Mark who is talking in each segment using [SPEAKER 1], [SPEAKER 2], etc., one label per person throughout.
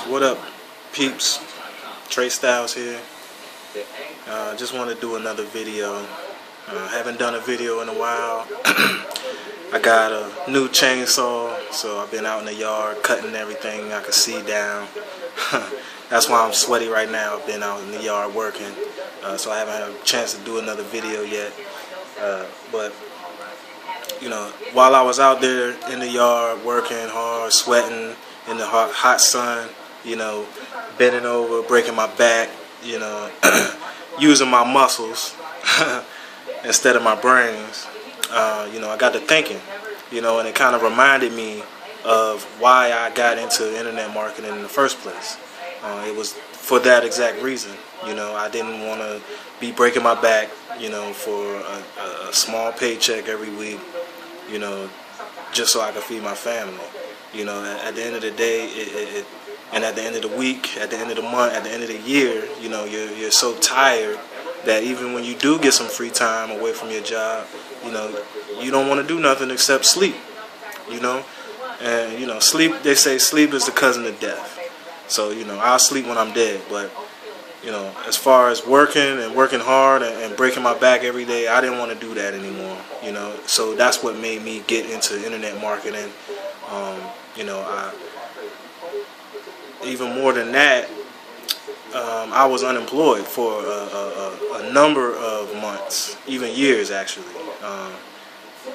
[SPEAKER 1] What up, peeps? Trey Styles here. Just want to do another video. Haven't done a video in a while. I got a new chainsaw, so I've been out in the yard cutting everything I can see down. That's why I'm sweaty right now. I've been out in the yard working, so I haven't had a chance to do another video yet. But you know, while I was out there in the yard working hard, sweating in the hot sun, you know, bending over, breaking my back, you know, using my muscles instead of my brains, you know, I got to thinking, you know, and it kind of reminded me of why I got into internet marketing in the first place. It was for that exact reason. You know, I didn't want to be breaking my back, you know, for a small paycheck every week, you know, just so I could feed my family. You know, at the end of the day, and at the end of the week, at the end of the month, at the end of the year, you know, you're so tired that even when you do get some free time away from your job, you know, you don't want to do nothing except sleep, you know. And, you know, sleep, they say sleep is the cousin of death. So, you know, I'll sleep when I'm dead. But, you know, as far as working and working hard and breaking my back every day, I didn't want to do that anymore, you know. So that's what made me get into internet marketing. You know, even more than that, I was unemployed for a number of months, even years actually.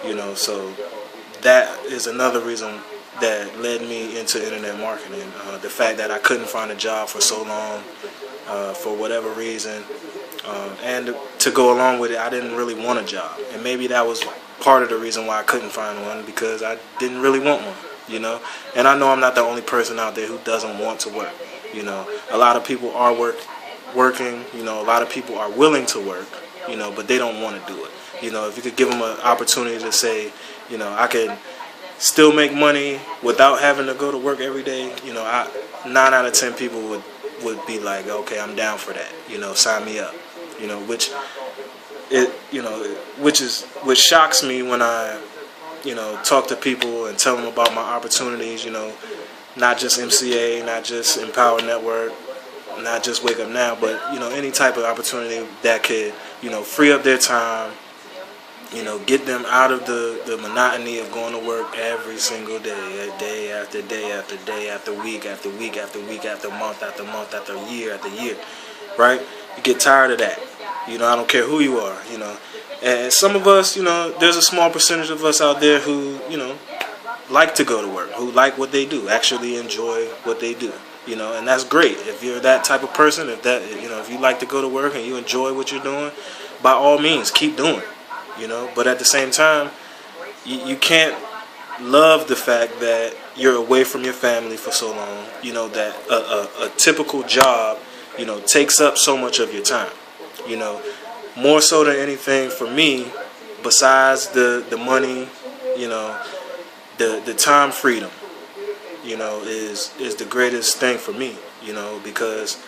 [SPEAKER 1] You know, so that is another reason that led me into internet marketing. The fact that I couldn't find a job for so long, for whatever reason, and to go along with it, I didn't really want a job, and maybe that was part of the reason why I couldn't find one, because I didn't really want one. You know, and I know I'm not the only person out there who doesn't want to work. You know, a lot of people are working. You know, a lot of people are willing to work. You know, but they don't want to do it. You know, if you could give them an opportunity to say, you know, I can still make money without having to go to work every day. You know, 9 out of 10 people would be like, okay, I'm down for that. You know, sign me up. You know, which shocks me when I, you know, talk to people and tell them about my opportunities, you know, not just MCA, not just Empower Network, not just Wake Up Now, but, you know, any type of opportunity that could, you know, free up their time, you know, get them out of the monotony of going to work every single day after day after day after week after week after week after month after month after year, right? You get tired of that. You know, I don't care who you are, you know. And some of us, you know, there's a small percentage of us out there who, you know, like to go to work, who like what they do, actually enjoy what they do, you know, and that's great. If you're that type of person, if you like to go to work and you enjoy what you're doing, by all means, keep doing it, you know. But at the same time, you can't love the fact that you're away from your family for so long, you know, that a typical job, you know, takes up so much of your time, you know. More so than anything for me, besides the money, you know, the time freedom, you know, is the greatest thing for me, you know, because,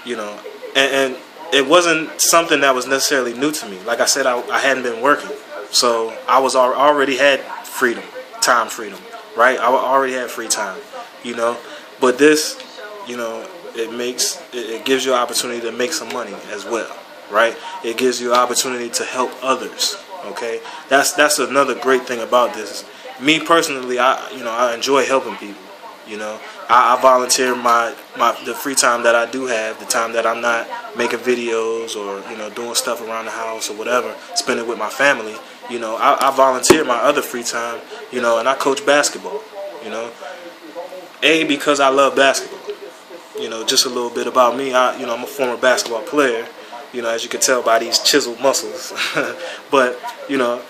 [SPEAKER 1] you know, and it wasn't something that was necessarily new to me. Like I said, I hadn't been working, so I was already had freedom, time freedom, right? I already had free time, you know, but this, you know, it gives you an opportunity to make some money as well. Right? It gives you an opportunity to help others. Okay, that's another great thing about this. Me personally, I enjoy helping people. You know, I volunteer the free time that I do have, the time that I'm not making videos or, you know, doing stuff around the house or whatever, spend it with my family. You know, I volunteer my other free time. You know, and I coach basketball. You know, because I love basketball. You know, just a little bit about me. I'm a former basketball player. You know, as you can tell by these chiseled muscles. But, you know,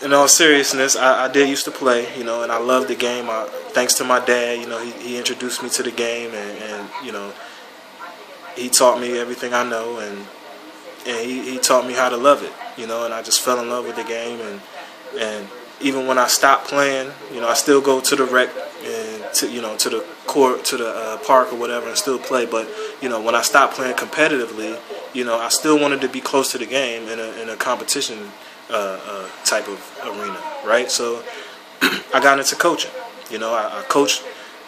[SPEAKER 1] in all seriousness, I did used to play, you know, and I love the game. Thanks to my dad, you know, he introduced me to the game, and you know, he taught me everything I know, and he taught me how to love it, you know, and I just fell in love with the game, and even when I stopped playing, you know, I still go to the rec and to the court, to the park or whatever, and still play. But, you know, when I stopped playing competitively, you know, I still wanted to be close to the game in a competition type of arena, right? So I got into coaching. You know, I coached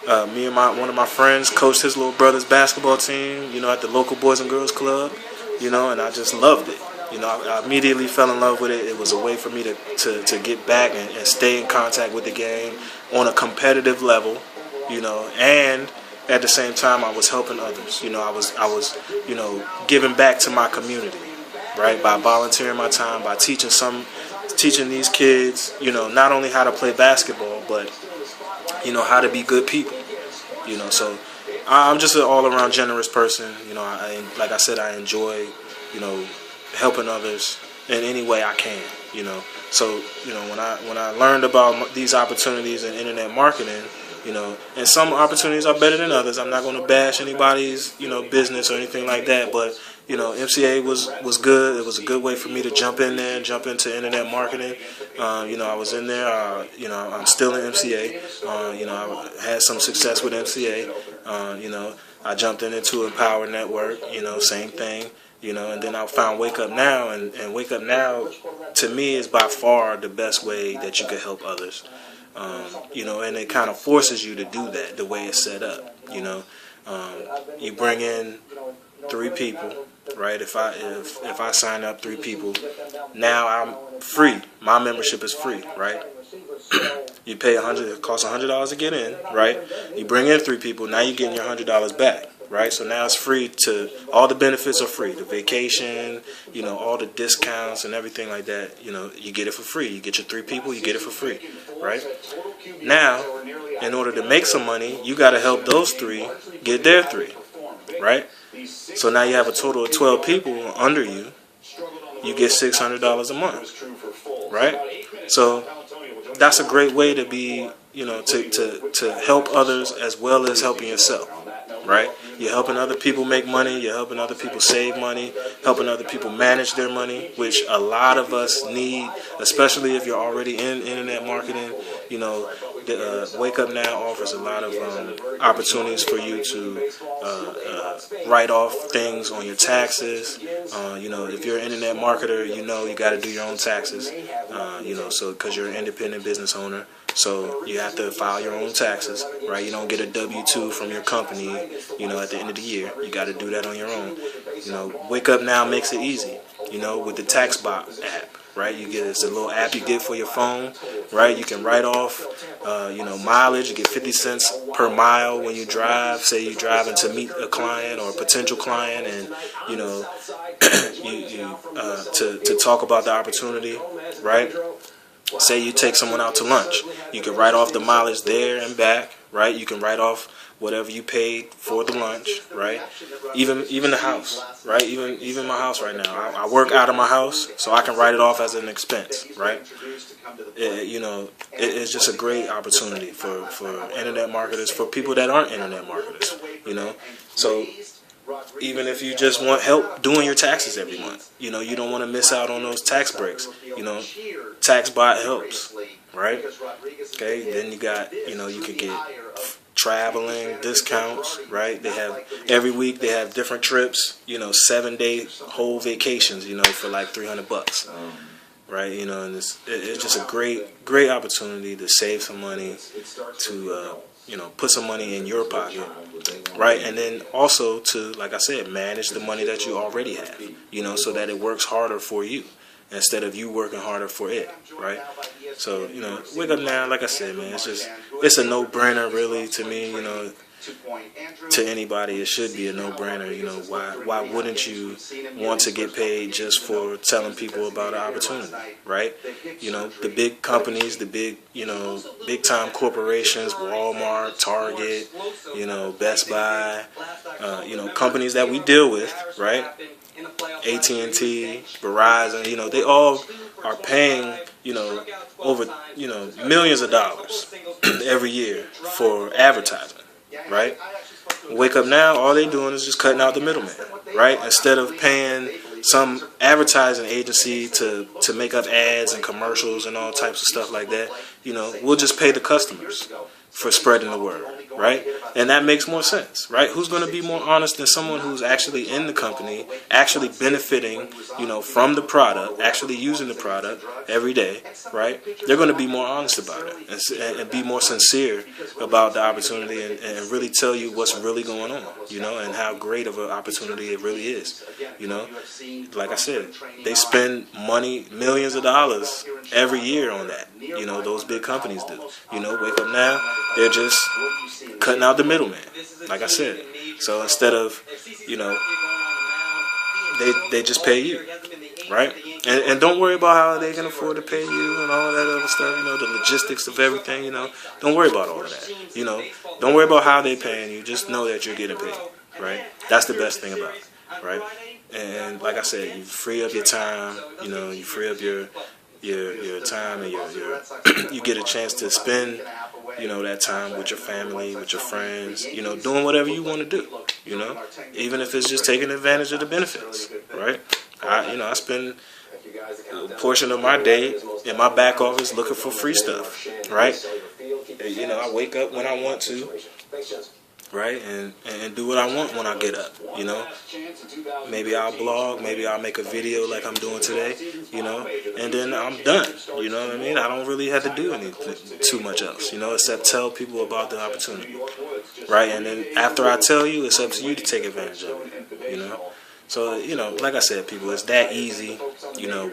[SPEAKER 1] Me and one of my friends coached his little brother's basketball team, at the local Boys and Girls Club, and I just loved it. I immediately fell in love with it. It was a way for me to get back and stay in contact with the game on a competitive level, and at the same time I was helping others. I was giving back to my community, right, by volunteering my time, by teaching these kids, not only how to play basketball, but how to be good people. So I'm just an all-around generous person. Like I said, I enjoy, helping others in any way I can. So when I learned about these opportunities in internet marketing, and some opportunities are better than others. I'm not going to bash anybody's business or anything like that, but MCA was good. It was a good way for me to jump in there and jump into internet marketing. I was in there. I'm still in MCA. I had some success with MCA. I jumped into Empower Network. Same thing. And then I found Wake Up Now, and Wake Up Now, to me, is by far the best way that you can help others. And it kind of forces you to do that the way it's set up. You bring in 3 people, right? If I sign up 3 people, now I'm free. My membership is free, right? You pay $100. It costs $100 to get in, right? You bring in 3 people. Now you're getting your $100 back. Right, so now it's free all the benefits are free. The vacation, all the discounts and everything like that, you get it for free. You get your 3 people, you get it for free, right? Now, in order to make some money, you got to help those 3 get their 3, right? So now you have a total of 12 people under you. You get $600 a month, right? So that's a great way to be, to help others as well as helping yourself. Right? You're helping other people make money. You're helping other people save money. Helping other people manage their money, which a lot of us need, especially if you're already in internet marketing. Wake Up Now offers a lot of opportunities for you to write off things on your taxes. If you're an internet marketer, you got to do your own taxes. So because you're an independent business owner. So you have to file your own taxes, right? You don't get a W-2 from your company, at the end of the year. You got to do that on your own. Wake Up Now makes it easy, with the TaxBot app, right? It's a little app you get for your phone, right? You can write off, mileage. You get 50 cents per mile when you drive. Say you're driving to meet a client or a potential client, and to talk about the opportunity, right? Say you take someone out to lunch. You can write off the mileage there and back, right? You can write off whatever you paid for the lunch, right? Even the house, right? Even my house right now. I work out of my house, so I can write it off as an expense, right? It's just a great opportunity for internet marketers, for people that aren't internet marketers, So even if you just want help doing your taxes every month, you don't want to miss out on those tax breaks. TaxBot helps, right? Okay, then you got, you could get traveling discounts, right? They have every week they have different trips, 7-day whole vacations, for like $300, right? And it's just a great opportunity to save some money, to put some money in your pocket, right? And then also to, like I said, manage the money that you already have, so that it works harder for you instead of you working harder for it, right? So, Wake Up Now, like I said, man, it's a no-brainer really to me, to anybody. It should be a no-brainer, why wouldn't you want to get paid just for telling people about an opportunity, right? The big companies, the big-time corporations, Walmart, Target, Best Buy, companies that we deal with, right? AT&T, Verizon, they all are paying, over, millions of dollars every year for advertising, right? Wake Up Now, all they doing is just cutting out the middleman, right? Instead of paying some advertising agency to make up ads and commercials and all types of stuff like that, we'll just pay the customers. for spreading the word, right? And that makes more sense, right? Who's going to be more honest than someone who's actually in the company, actually benefiting, from the product, actually using the product every day, right? They're going to be more honest about it and be more sincere about the opportunity and really tell you what's really going on, and how great of an opportunity it really is, Like I said, they spend money, millions of dollars every year on that, those big companies do. Wake Up Now, they're just cutting out the middleman, like I said. So instead of, they just pay you, right? And don't worry about how they can afford to pay you and all that other stuff, the logistics of everything, Don't worry about all of that, Don't worry about how they're paying you. Just know that you're getting paid, right? That's the best thing about it, right? And like I said, you free up your time, you free up your time and your you get a chance to spend that time with your family, with your friends, doing whatever you want to do, even if it's just taking advantage of the benefits, right? I spend a portion of my day in my back office looking for free stuff, right? I wake up when I want to, right, and do what I want when I get up, Maybe I'll blog, maybe I'll make a video like I'm doing today, and then I'm done, you know what I mean? I don't really have to do anything too much else, except tell people about the opportunity, right? And then after I tell you, it's up to you to take advantage of it, So, like I said, people, it's that easy.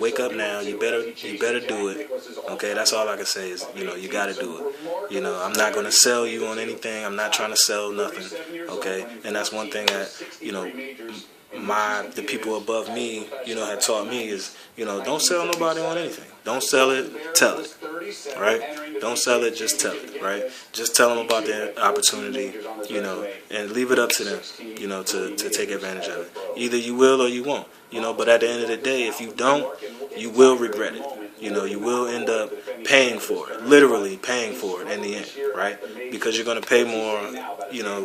[SPEAKER 1] Wake up now. You better do it. Okay, that's all I can say is, you got to do it. I'm not going to sell you on anything. I'm not trying to sell nothing. Okay, and that's one thing that, the people above me, had taught me is, don't sell nobody on anything. Don't sell it, tell it, right? Don't sell it, just tell it, right? Just tell them about the opportunity, and leave it up to them, to take advantage of it. Either you will or you won't, but at the end of the day, if you don't, you will regret it. You will end up paying for it, literally paying for it in the end, right? Because you're going to pay more,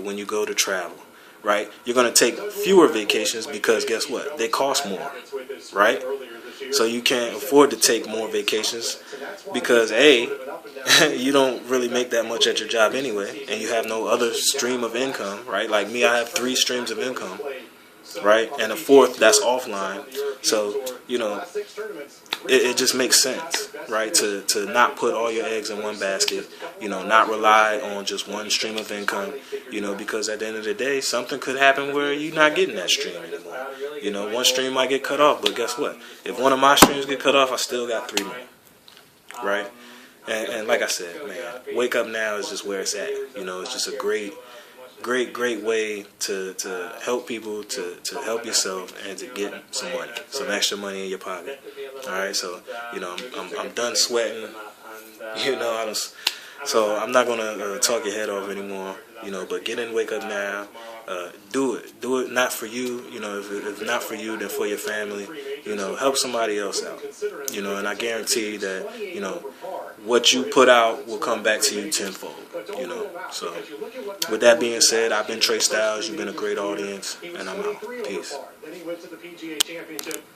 [SPEAKER 1] when you go to travel. Right? You're going to take fewer vacations because guess what? They cost more, right? So you can't afford to take more vacations because A, you don't really make that much at your job anyway, and you have no other stream of income, right? Like me, I have 3 streams of income, right? And a 4th that's offline. So, it just makes sense, right? To not put all your eggs in one basket, not rely on just one stream of income, because at the end of the day, something could happen where you're not getting that stream anymore. One stream might get cut off, but guess what? If one of my streams get cut off, I still got 3 more, right? And like I said, man, Wake Up Now is just where it's at. It's just a great way to help people, to help yourself, and to get some extra money in your pocket. All right, so I'm done sweating. So I'm not gonna talk your head off anymore. But get in Wake Up Now. Do it not for you. If not for you, then for your family. Help somebody else out. And I guarantee that what you put out will come back to you tenfold. So with that being said, I've been Trey Styles. You've been a great audience, and I'm out. Peace.